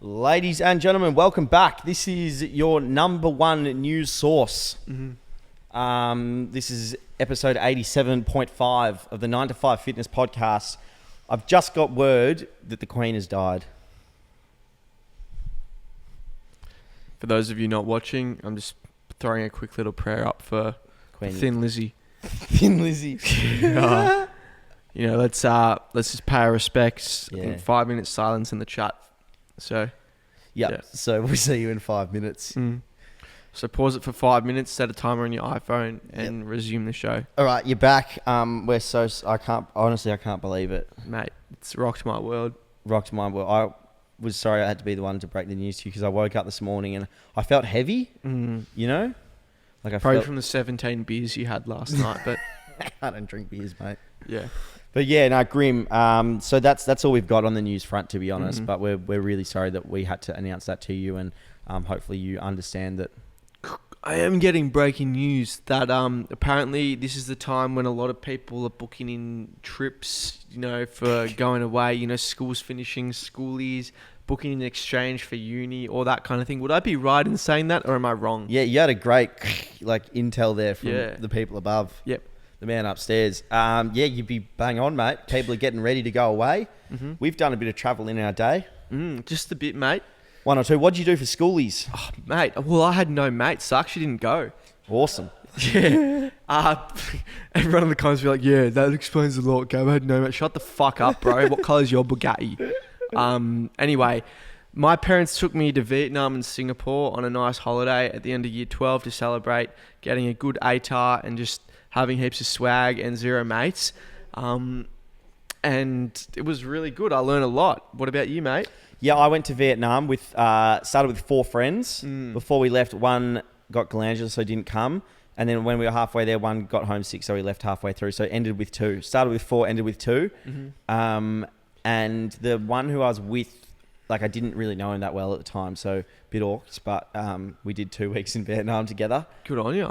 Ladies and gentlemen, welcome back. This is your number one news source. This is episode 87.5 of the 9 to 5 Fitness Podcast. I've just got word that the Queen has died. For those of you not watching, I'm just throwing a quick little prayer up for Queen Thin Lizzy. Thin Lizzy. Let's just pay our respects. Yeah. I think 5 minutes silence in the chat. So, Yep. Yeah. So we'll see you in 5 minutes. So pause it for 5 minutes, set a timer on your iPhone, and resume the show. All right, you're back. I can't believe it. Mate, it's rocked my world. Rocked my world. I was sorry I had to be the one to break the news to you because I woke up this morning and I felt heavy. You know, like I Probably felt from the 17 beers you had last night, but I don't drink beers, mate. yeah. But yeah, no, grim. So that's all we've got on the news front, to be honest. But we're really sorry that we had to announce that to you, and hopefully you understand that. I am getting breaking news that apparently this is the time when a lot of people are booking in trips, for going away, schools finishing, schoolies, booking in exchange for uni, all that kind of thing. Would I be right in saying that, or am I wrong? Yeah, you had a great intel there from Yeah. the people above. Yep. The man upstairs. You'd be bang on, mate. People are getting ready to go away. We've done a bit of travel in our day. Just a bit, mate. One or two. What did you do for schoolies? Oh, mate, well, I had no mates, so I actually didn't go. Awesome. Yeah. Everyone in the comments be like, yeah, that explains a lot, Gab. I had no mates. Shut the fuck up, bro. What colour's your Bugatti? Anyway, my parents took me to Vietnam and Singapore on a nice holiday at the end of year 12 to celebrate getting a good ATAR and just having heaps of swag and zero mates. And it was really good. I learned a lot. What about you, mate? Yeah, I went to Vietnam started with 4 friends. Before we left, one got glandular, so didn't come. And then when we were halfway there, one got homesick, so we left halfway through. So it ended with 2. Started with 4, ended with 2. And the one who I was with, I didn't really know him that well at the time, so a bit awkward. But we did 2 weeks in Vietnam together. Good on you.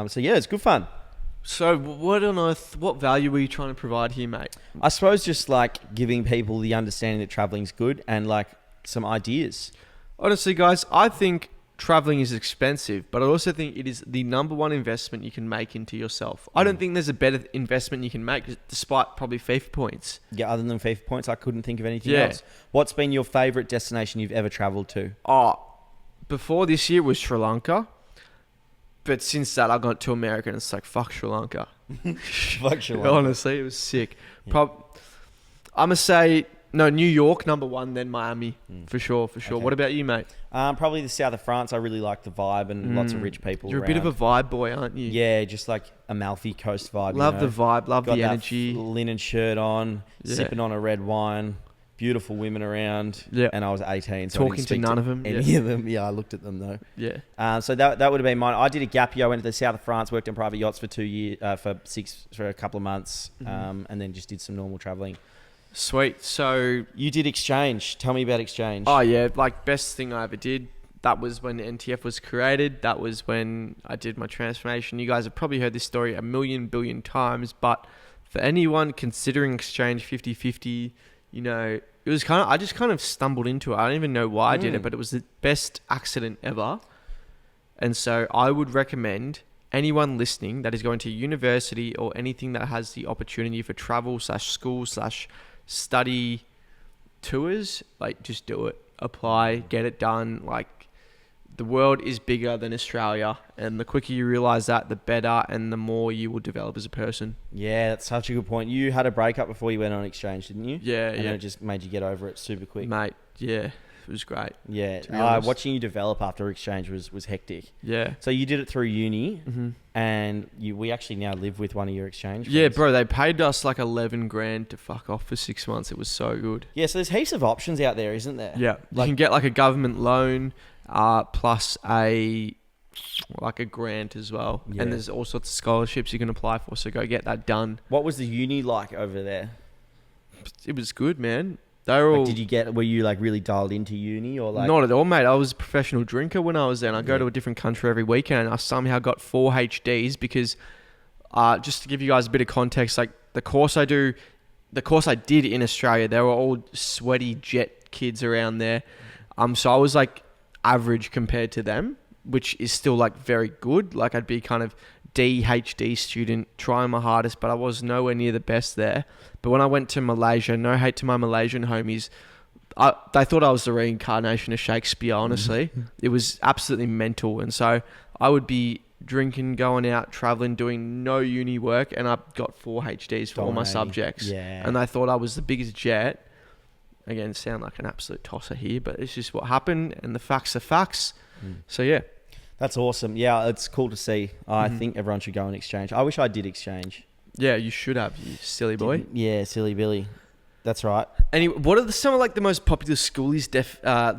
So yeah, it's good fun. So what on earth, what value were you trying to provide here, mate? I suppose just giving people the understanding that traveling's good and some ideas. Honestly, guys, I think traveling is expensive, but I also think it is the number one investment you can make into yourself. I don't think there's a better investment you can make, despite probably FIFA points. Yeah, other than FIFA points, I couldn't think of anything else. What's been your favourite destination you've ever travelled to? Before this year was Sri Lanka. But since that, I got to America and it's fuck Sri Lanka. Fuck Sri Lanka. Honestly, it was sick. Yeah. I'm going to say, New York, number one, then Miami. For sure. Okay. What about you, mate? Probably the south of France. I really like the vibe and lots of rich people You're around. a bit of a vibe boy, aren't you? Yeah, just Amalfi Coast vibe. Love the vibe, love Got the that energy. Linen shirt on, sipping on a red wine. Beautiful women around, and I was 18, so talking I didn't to speak none of them. Any of them, yeah, I looked at them though. Yeah. So that would have been mine. I did a gap year. I went to the south of France, worked on private yachts for 2 years, for a couple of months, and then just did some normal traveling. Sweet. So you did exchange. Tell me about exchange. Oh yeah, best thing I ever did. That was when NTF was created. That was when I did my transformation. You guys have probably heard this story a million billion times, but for anyone considering exchange 50-50, it was I just kind of stumbled into it. I don't even know why I did it, but it was the best accident ever. And so I would recommend anyone listening that is going to university or anything that has the opportunity for travel /school/study tours, just do it. Apply, get it done. The world is bigger than Australia, and the quicker you realize that, the better and the more you will develop as a person. Yeah, that's such a good point. You had a breakup before you went on exchange, didn't you? Yeah, and it just made you get over it super quick. Mate, yeah, it was great. Yeah, watching you develop after exchange was hectic. Yeah. So you did it through uni, and we actually now live with one of your exchange friends. Yeah, bro, they paid us $11,000 to fuck off for 6 months. It was so good. Yeah, so there's heaps of options out there, isn't there? Yeah, you can get a government loan. Plus a grant as well. Yeah. And there's all sorts of scholarships you can apply for, so go get that done. What was the uni like over there? It was good, man. They were all... were you really dialed into uni or Not at all, mate. I was a professional drinker when I was there, and I go to a different country every weekend, and I somehow got 4 HDs because, just to give you guys a bit of context, the course I did in Australia, they were all sweaty jet kids around there. So I was like average compared to them, which is still like very good. Like I'd be kind of DHD student, trying my hardest, but I was nowhere near the best there. But when I went to Malaysia, no hate to my Malaysian homies, they thought I was the reincarnation of Shakespeare, honestly. It was absolutely mental. And so I would be drinking, going out, traveling, doing no uni work, and I got 4 HDs for all my subjects. Yeah. And they thought I was the biggest jet. Again, sound like an absolute tosser here, but it's just what happened, and the facts are facts. So yeah. That's awesome. Yeah, it's cool to see. I think everyone should go on exchange. I wish I did exchange. Yeah, you should have, you silly boy. Yeah, silly Billy. That's right. Anyway, what are some of like the most popular schoolies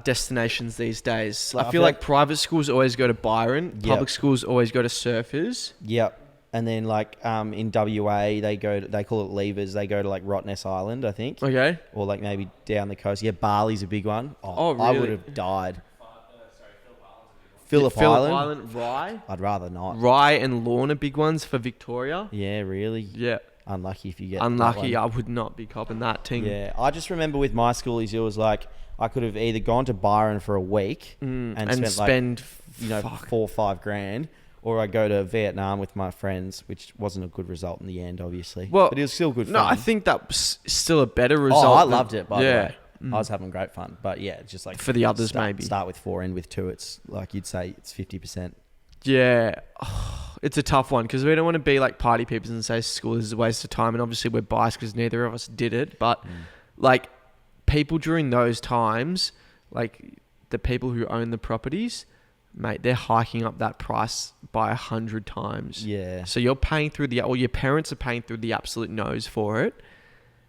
destinations these days? I feel like private schools always go to Byron. Yep. Public schools always go to Surfers. Yep. And then like in WA, they call it Levers. They go to like Rottnest Island, I think. Okay. Or like maybe down the coast. Yeah, Bali's a big one. Oh, really? I would have died. Phillip Island. Island, Rye. I'd rather not. Rye and Lorne are big ones for Victoria. Yeah, really. Yeah. Unlucky if you get Unlucky. that I one. would not be copping that thing. Yeah, I just remember with my schoolies, it was like I could have either gone to Byron for a week and spent like, 4 or 5 grand, or I go to Vietnam with my friends, which wasn't a good result in the end, obviously. Well, but it was still good fun. No, I think that was still a better result. I loved it, by the yeah. way. I was having great fun. But yeah, it's just like... For the others, maybe. Start with 4, end with 2. It's like you'd say it's 50%. Yeah. It's a tough one because we don't want to be like party peepers and say school is a waste of time. And obviously we're biased because neither of us did it. But like people during those times, like the people who own the properties, mate, they're hiking up that price by 100 times. Yeah. So you're paying through or your parents are paying through the absolute nose for it.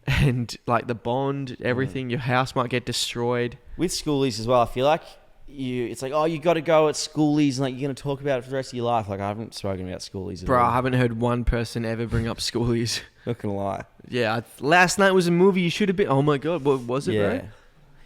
And like the bond, everything, your house might get destroyed. With schoolies as well, I feel like it's like, oh, you got to go at schoolies and like you're going to talk about it for the rest of your life. Like I haven't spoken about schoolies at all. Bro, I haven't heard one person ever bring up schoolies. Not gonna lie. Yeah, last night was a movie. You should have been. Oh my god, what was it, bro?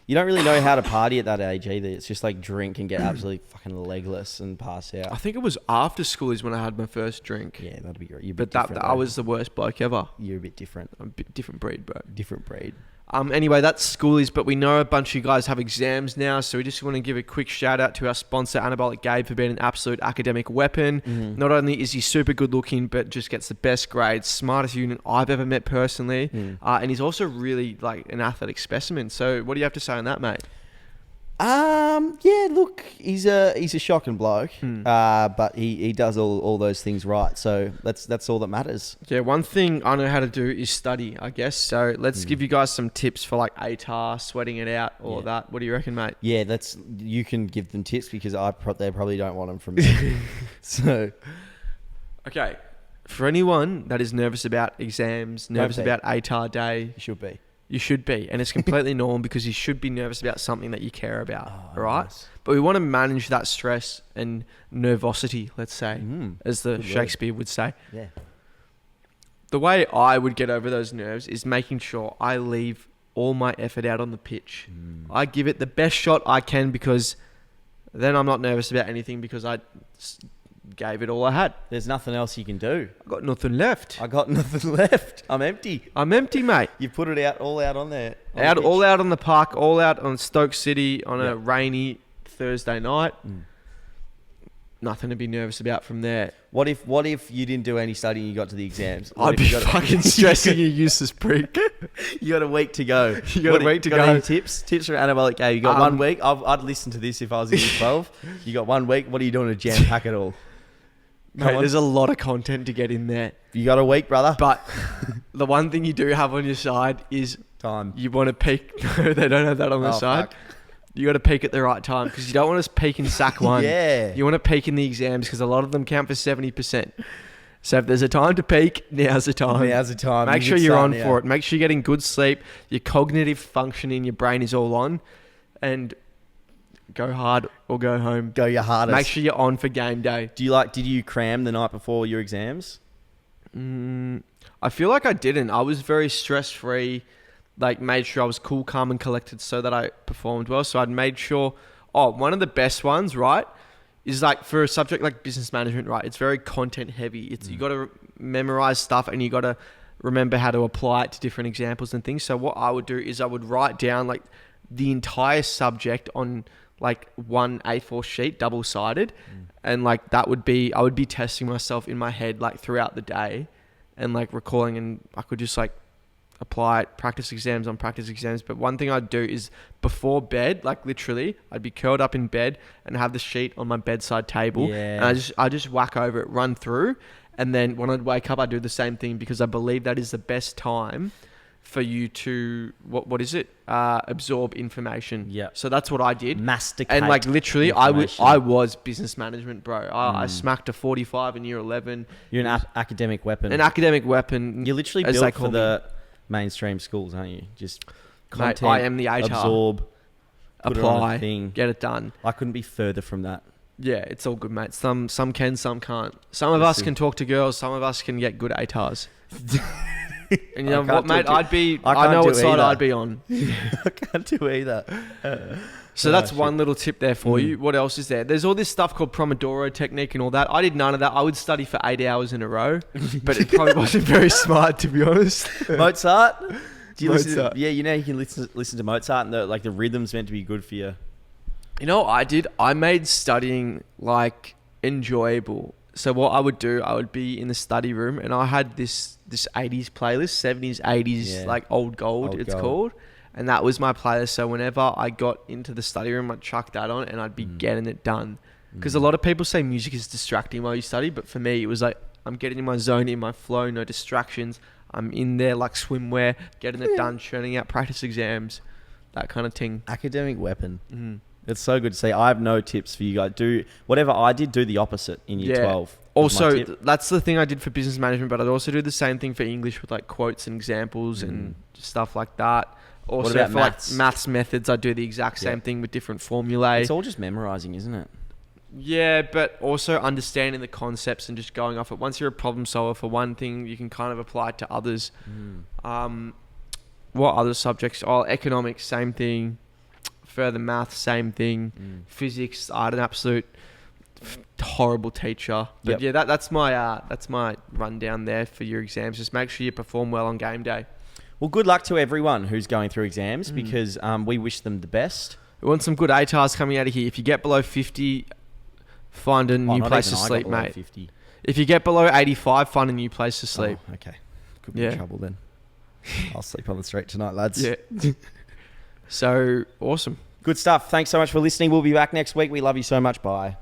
You don't really know how to party at that age either. It's just like drink and get absolutely fucking legless and pass out. I think it was after schoolies when I had my first drink. Yeah, that'd be great. You're a But bit different, I was the worst bloke ever. You're a bit different. I'm a bit different breed, bro. Different breed. Anyway, that's schoolies, but we know a bunch of you guys have exams now, so we just want to give a quick shout out to our sponsor, Anabolic Gabe, for being an absolute academic weapon. Not only is he super good looking, but just gets the best grades, smartest unit I've ever met personally, and he's also really like an athletic specimen. So what do you have to say on that, mate? Yeah, look, he's a shocking bloke, but he does all those things right. So that's all that matters. Yeah, one thing I know how to do is study, I guess. So let's give you guys some tips for like ATAR, sweating it out, all of that. What do you reckon, mate? Yeah, you can give them tips because they probably don't want them from me. So, okay, for anyone that is nervous about exams, nervous about ATAR day, you should be. You should be. And it's completely normal because you should be nervous about something that you care about, right? Nice. But we want to manage that stress and nervosity, let's say, as the Shakespeare would say. Yeah. The way I would get over those nerves is making sure I leave all my effort out on the pitch. I give it the best shot I can because then I'm not nervous about anything because I gave it all I had. There's nothing else you can do. I got nothing left. I got nothing left. I'm empty. I'm empty, mate. You put it all out on there. All out on the park, all out on Stoke City on a rainy Thursday night. Nothing to be nervous about from there. What if you didn't do any studying and you got to the exams? I'd be fucking stressing, you useless prick. You got a week to go. You got a week to go. Any tips from Anabolic Gabe? You got 1 week. I'd listen to this if I was in year 12. You got 1 week. What are you doing to jam pack it all? Mate, there's a lot of content to get in there. You got a week, brother. But the one thing you do have on your side is time. You want to peak. No, they don't have that on their side. Fuck. You got to peak at the right time because you don't want to peak in SAC 1. Yeah. You want to peak in the exams because a lot of them count for 70%. So if there's a time to peak, now's the time. Now's the time. Make sure you're on for it. Make sure you're getting good sleep. Your cognitive function in your brain is all on. And go hard or go home. Go your hardest. Make sure you're on for game day. Did you cram the night before your exams? I feel like I didn't. I was very stress-free. Like, made sure I was cool, calm, and collected so that I performed well. So I'd made sure... one of the best ones, right, is like for a subject like business management, right? It's very content-heavy. You got to memorize stuff and you got to remember how to apply it to different examples and things. So what I would do is I would write down like the entire subject on like one A4 sheet, double-sided. And like I would be testing myself in my head like throughout the day and like recalling, and I could just like apply it, practice exams on practice exams. But one thing I'd do is before bed, like literally, I'd be curled up in bed and have the sheet on my bedside table. Yeah. And I just whack over it, run through. And then when I'd wake up, I'd do the same thing, because I believe that is the best time for you to, what is it? Absorb information. Yeah. So that's what I did. Masticate. And like literally, I information. was business management, bro. I smacked a 45 in year 11. You're an academic weapon. An academic weapon. You're literally as built they for call the mainstream schools, aren't you? Just content, Mate, I am the ATAR. absorb, put it on a Apply, thing. get it done. I couldn't be further from that. Yeah, it's all good, mate. Some can, some can't. Some of us can talk to girls. Some of us can get good ATARs. And you know what, mate? I know what side I'd be on. I can't do either. So that's one little tip there for you. What else is there? There's all this stuff called Pomodoro technique and all that. I did none of that. I would study for 8 hours in a row, but it probably wasn't very smart, to be honest. Mozart? Do you listen Mozart. to, you know, you can listen to Mozart, and the rhythm's meant to be good for you. You know what I did? I made studying like enjoyable. So what I would do, I would be in the study room, and I had this 80s playlist, 70s, 80s, like old gold, called. And that was my playlist. So whenever I got into the study room, I'd chuck that on and I'd be getting it done. Because a lot of people say music is distracting while you study. But for me, it was like, I'm getting in my zone, in my flow, no distractions. I'm in there like swimwear, getting it done, churning out practice exams, that kind of thing. Academic weapon. It's so good to see. I have no tips for you guys. Do whatever I did, do the opposite in year 12. Also, that's the thing I did for business management, but I'd also do the same thing for English with like quotes and examples and stuff like that. Also, What about for maths? like maths methods, I do the exact same thing with different formulae. It's all just memorizing, isn't it? Yeah, but also understanding the concepts and just going off it. Once you're a problem solver for one thing, you can kind of apply it to others. What other subjects? Oh, economics, same thing. Further math, same thing. Physics, I had an absolute horrible teacher. But yeah, that's my rundown there for your exams. Just make sure you perform well on game day. Well, good luck to everyone who's going through exams, because we wish them the best. We want some good ATARs coming out of here. If you get below 50, find a new place to sleep, mate. 50. If you get below 85, find a new place to sleep. Oh, okay. Could be in trouble then. I'll sleep on the street tonight, lads. Yeah. So, awesome. Good stuff. Thanks so much for listening. We'll be back next week. We love you so much. Bye.